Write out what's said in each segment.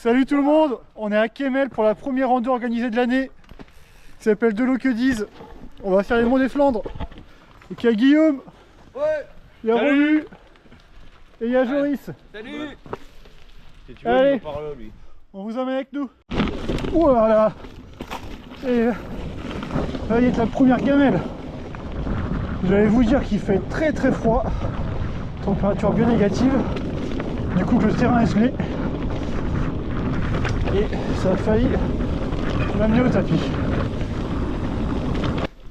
Salut tout le monde, on est à Kemmel pour la première rando organisée de l'année qui s'appelle De l'eau que disent. On va faire les monts des Flandres. Donc il y a Guillaume, ouais. Il y a Romu et il y a Joris. Salut. Si tu veux, allez, il va par là, lui. On vous emmène avec nous. Oh là là. Et là il y a la première gamelle. J'allais vous dire qu'il fait très très froid. Température bien négative. Du coup que le terrain est gelé. Et ça a failli m'amener au tapis.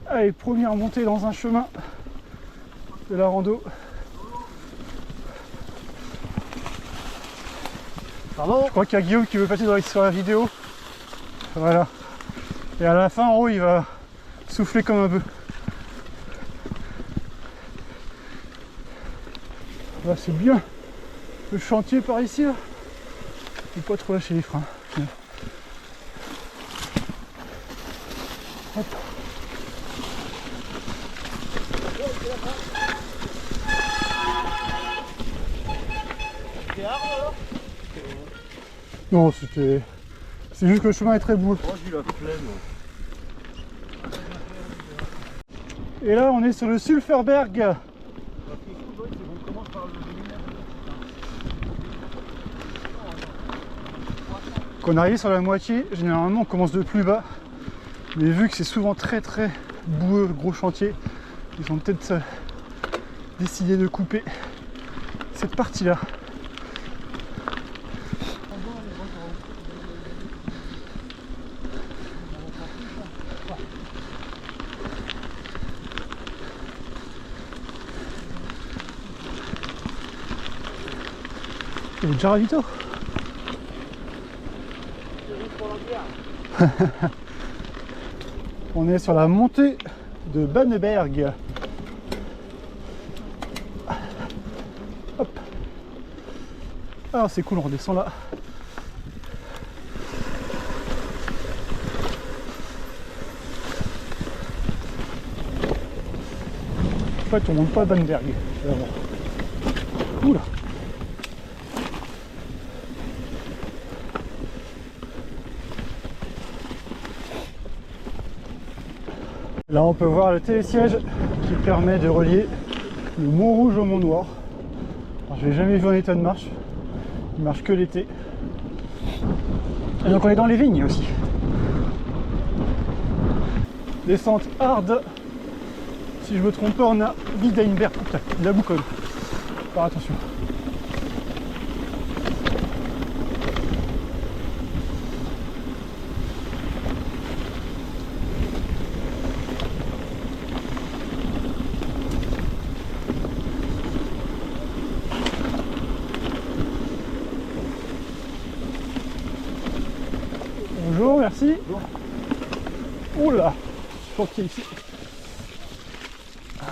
Allez, première montée dans un chemin de la rando. Pardon? Je crois qu'il y a Guillaume qui veut passer sur la vidéo. Voilà. Et à la fin, en haut, il va souffler comme un bœuf. Là, c'est bien. Le chantier par ici, là. Il faut pas trop lâcher les freins. Hop. Non, c'était... C'est juste que le chemin est très boueux. Moi, j'ai eu la flemme. Et là, on est sur le Sulferberg. Quand on arrive sur la moitié, généralement on commence de plus bas. Mais vu que c'est souvent très très boueux, gros chantier, ils ont peut-être décidé de couper cette partie-là. Il est déjà ravito. On est sur la montée de Banneberg. Hop. Ah c'est cool, on redescend là. En fait on monte pas à Banneberg. Oula. Là on peut voir le télésiège qui permet de relier le Mont Rouge au Mont Noir. Alors, je l'ai jamais vu en état de marche, il marche que l'été. Et donc on est dans les vignes aussi. Descente hard. Si je me trompe pas, on a Wideinberg. Putain, il a bout quand même. Faire attention. Bonjour, merci. Bonjour. Oula, chantier ici. Hop.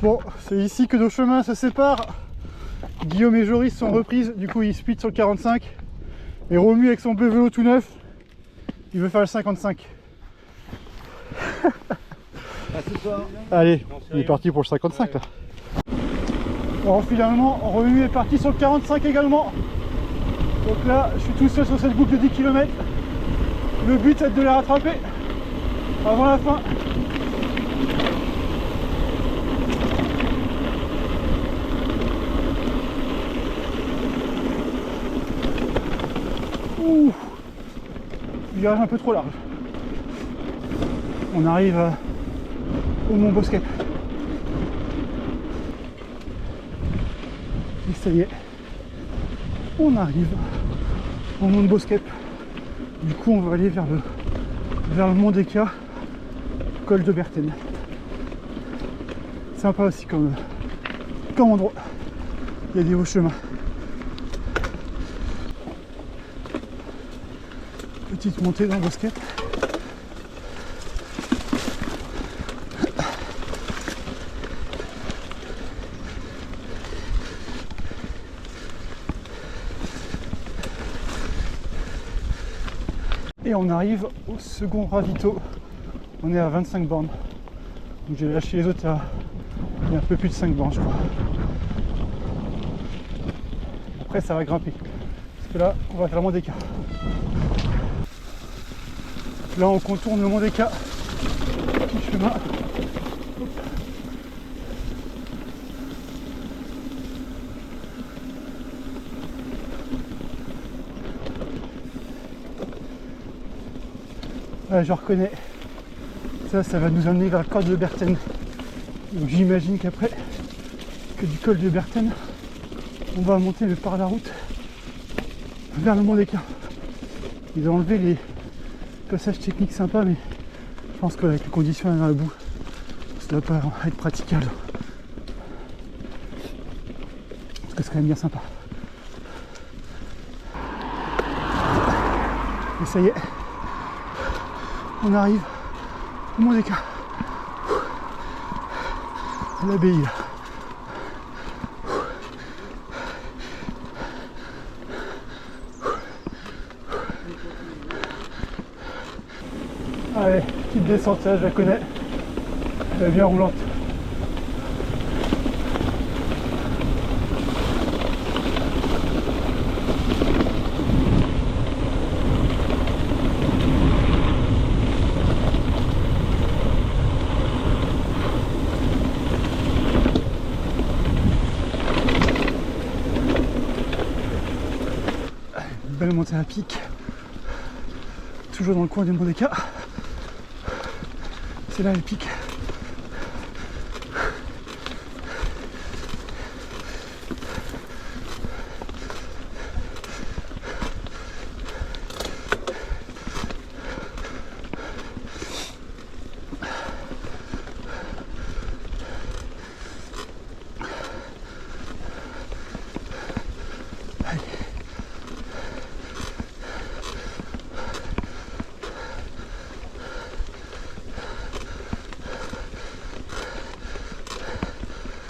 Bon, c'est ici que nos chemins se séparent. Guillaume et Joris sont reprises, du coup ils split sur le 45. Et Romu avec son vélo tout neuf, il veut faire le 55. Allez, il est parti pour le 55 là. Alors finalement, Romu est parti sur le 45 également. Donc là, je suis tout seul sur cette boucle de 10 km. Le but c'est de les rattraper avant la fin. Ouh, virage un peu trop large. On arrive au Mont Bosquet. Et ça y est, on arrive au Mont Bosquet. Du coup, on va aller vers le Mont d'Eka, col de Berthen. Sympa aussi comme endroit. Il y a des hauts chemins. Petite montée dans le Bosquet. Et on arrive au second ravito. On est à 25 bornes. Donc j'ai lâché les autres il y a un peu plus de 5 bornes, je crois. Après ça va grimper. Parce que là, on va faire le Mont des Cats. Là on contourne le Mont des Cats. Petit chemin. Ouais, je reconnais. Ça va nous amener vers le col de Berthen. Donc j'imagine qu'après, que du col de Berthen, on va monter par la route vers le Mont des Cats. Ils ont enlevé les passages techniques sympas, mais je pense qu'avec les conditions dans la boue, ça doit pas être praticable. Parce que c'est quand même bien sympa. Et ça y est, on arrive au Mont des Cats. L'abbaye là. Allez, petite descente, là, je la connais. Elle est bien roulante. Belle montée à pic, toujours dans le coin du Mont des Cats. C'est là le pic.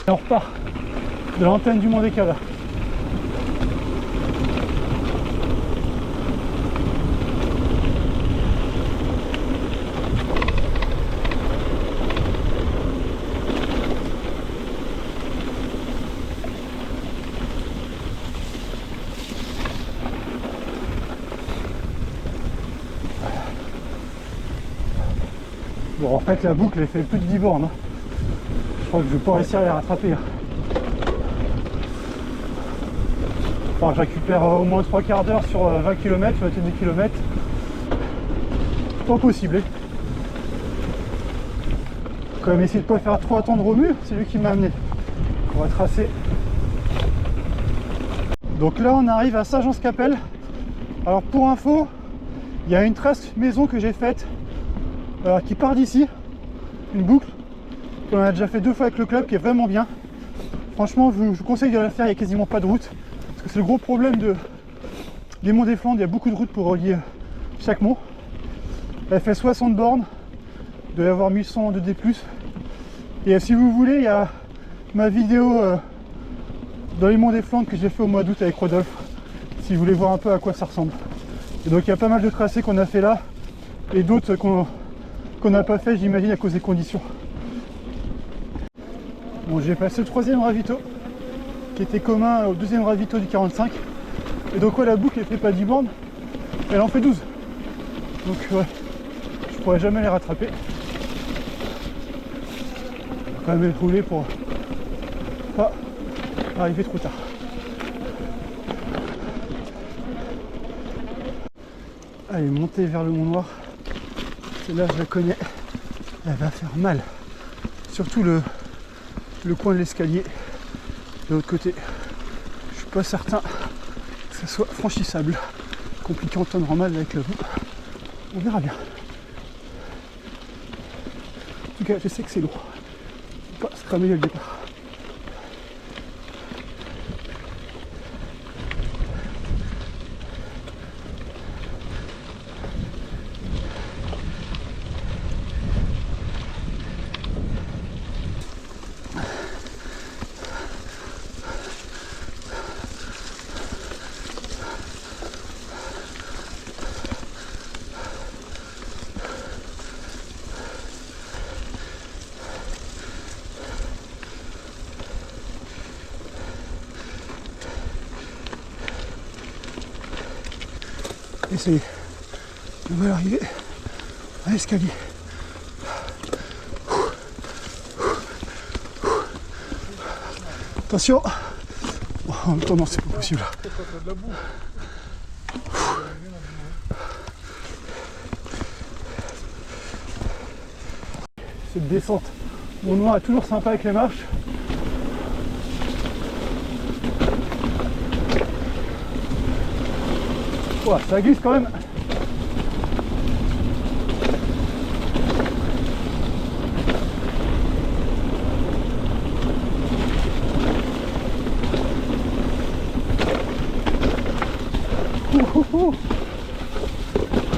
Et on repart de l'antenne du Mont des Cats là. Bon, en fait la boucle elle fait plus de 10 bornes. Je crois que je vais pas réussir à les rattraper. Enfin, je récupère au moins 3 quarts d'heure sur 20 km, 21 km. Pas possible. Quand même essayer de pas faire trop attendre au mur, c'est lui qui m'a amené. On va tracer. Donc là on arrive à Saint-Jean-Scapelle. Alors pour info, il y a une trace maison que j'ai faite qui part d'ici, une boucle. On a déjà fait 2 fois avec le club qui est vraiment bien. Franchement, je vous conseille de la faire, il n'y a quasiment pas de route. Parce que c'est le gros problème des monts des Flandres, il y a beaucoup de routes pour relier chaque mont. Elle fait 60 bornes, il doit y avoir 1100 de D+. Et si vous voulez, il y a ma vidéo dans les monts des Flandres que j'ai fait au mois d'août avec Rodolphe. Si vous voulez voir un peu à quoi ça ressemble. Et donc il y a pas mal de tracés qu'on a fait là, et d'autres qu'on n'a pas fait, j'imagine, à cause des conditions. Bon, j'ai passé le 3e ravito qui était commun au 2e ravito du 45. Et donc ouais, la boucle elle fait pas 10 bornes, elle en fait 12. Donc ouais, je pourrais jamais les rattraper. Je vais quand même rouler pour pas arriver trop tard. Allez, monter vers le Mont Noir. Celle-là je la connais. Elle va faire mal. Surtout le coin de l'escalier de l'autre côté. Je suis pas certain que ça soit franchissable. Compliqué en temps normal avec la boue. On verra bien. En tout cas, je sais que c'est lourd. Faut pas se cramer dès le départ. Et ça y est, on va arriver à l'escalier. Attention. Oh, en même temps, non, c'est pas possible. Cette descente au noir est toujours sympa avec les marches. Oh, ça glisse quand même.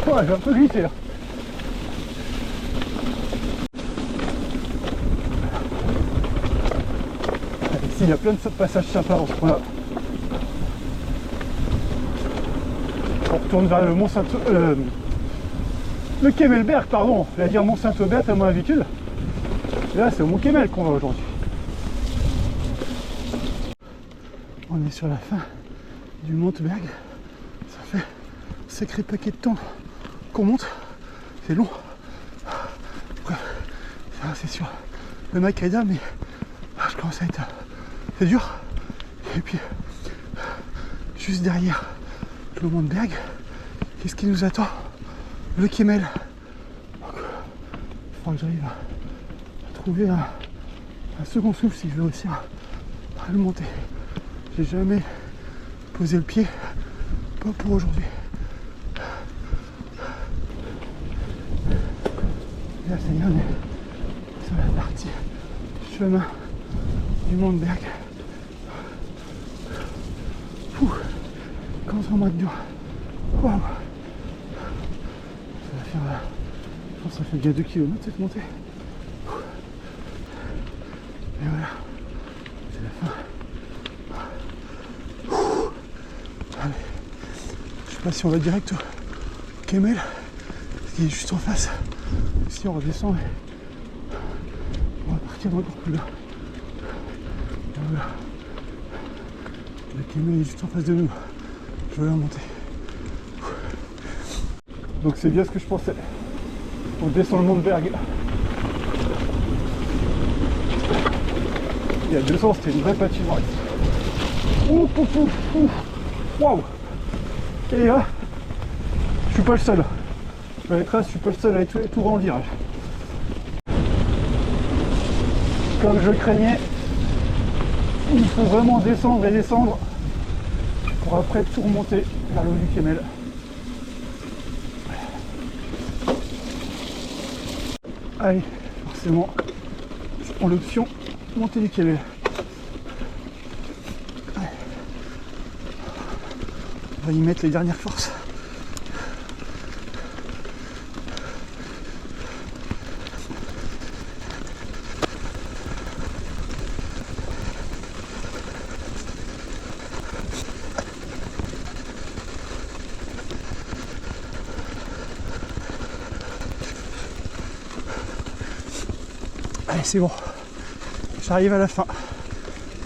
Oh, j'ai un peu glissé là. Ici, il y a plein de passages sympas dans ce coin-là. On retourne vers le Mont Saint... le Kemmelberg, pardon. Je vais dire Mont Saint-Aubert à mon habitude. Et là, c'est au Mont Kemmel qu'on va aujourd'hui. On est sur la fin du Monteberg. Ça fait un sacré paquet de temps qu'on monte. C'est long. C'est sûr. Le mec est là, mais je commence à être... C'est dur. Et puis, juste derrière le Monteberg, qu'est-ce qui nous attend? Le Kemmel. Donc, il faudra que j'arrive à trouver un second souffle si je veux réussir à le monter. J'ai jamais posé le pied, pas pour aujourd'hui. Là, ça y est, on est sur la partie chemin du Monteberg. Quand on va dur. Waouh. Ça va faire... je pense que ça fait bien 2 km cette montée. Et voilà. C'est la fin. Allez. Je sais pas si on va direct au Kemmel, qui est juste en face. Si on redescend, on va partir encore plus là. Et voilà. Le Kemmel est juste en face de nous. Je vais la monter. Donc c'est bien ce que je pensais. On descend le Monteberg. Il y a 2 ans, c'était une vraie patinoire ici. Ouf, ouf, ouf, ouf. Waouh. Et là, je suis pas le seul. Je vais être là, je suis pas le seul à être tout rond le virage. Comme je craignais, il faut vraiment descendre et descendre pour après tout remonter vers le haut du Kemmel. Allez, forcément, je prends l'option monter du Kemmel. On va y mettre les dernières forces. Allez, c'est bon. J'arrive à la fin.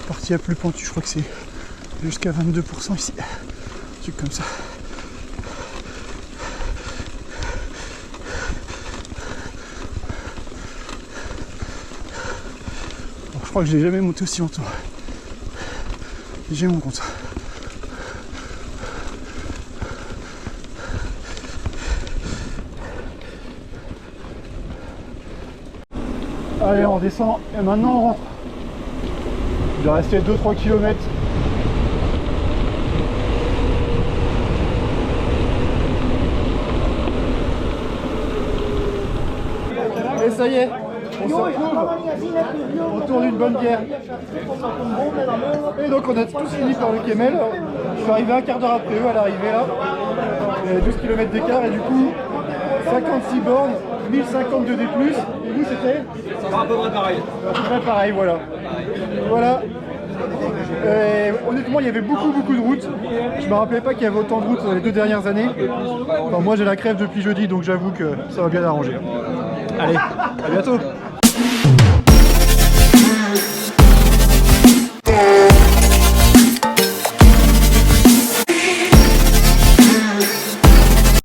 Partie la plus pentue, je crois que c'est jusqu'à 22% ici. Un truc comme ça. Bon, je crois que je l'ai jamais monté aussi longtemps. J'ai mon compte. Allez, on descend et maintenant on rentre. Il doit rester 2-3 km. Et ça y est, on se retrouve autour d'une bonne bière. Et donc on a tous fini par le Kemmel. Je suis arrivé un quart d'heure après eux à l'arrivée là. Il y avait 12 km d'écart et du coup 56 bornes, 1050 de D+. Et vous c'était? Ça va à peu près pareil. À peu près pareil, voilà. Voilà. Honnêtement, il y avait beaucoup de routes. Je me rappelais pas qu'il y avait autant de routes dans les 2 dernières années. Enfin, moi j'ai la crève depuis jeudi, donc j'avoue que ça va bien arranger. Allez, à bientôt.